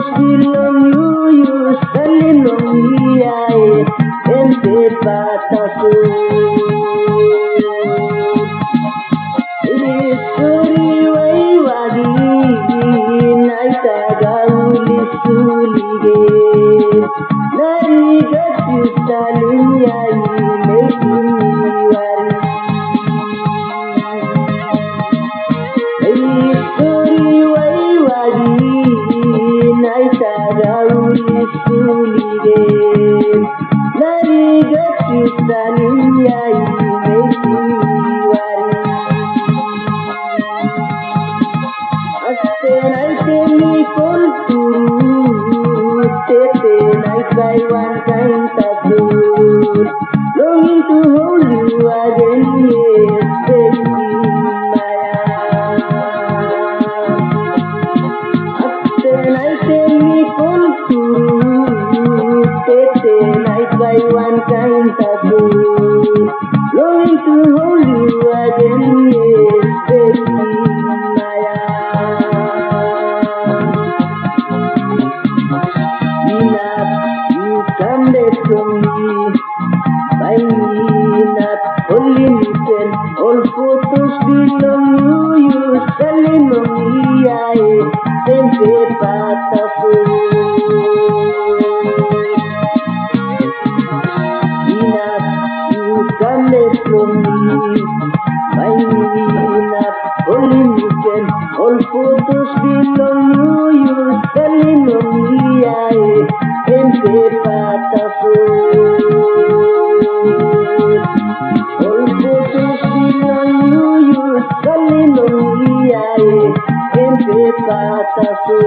All photos belong you selling on me, and the pataso. History way wadi, naita gauli sulige. Nari gatu salim yai, making me worry. History way wadi. Naita gauli sulige, nari gatu salim yai, making me worry. Aste naite mi konturu, tete night by one kind tattoo. Longing to hold you again, yes, baby, Maya. Aste naite mi konturu, tete night by one kind tattoo. Longing to hold you again, yes, baby, Maya. You come back from me, by me not only listen. All photos belong you selling on me, sempre pataso. You come back from me, by me not only listen. All photos belong you selling on me, sempre pataso. All photos belong you selling on me, sempre pataso.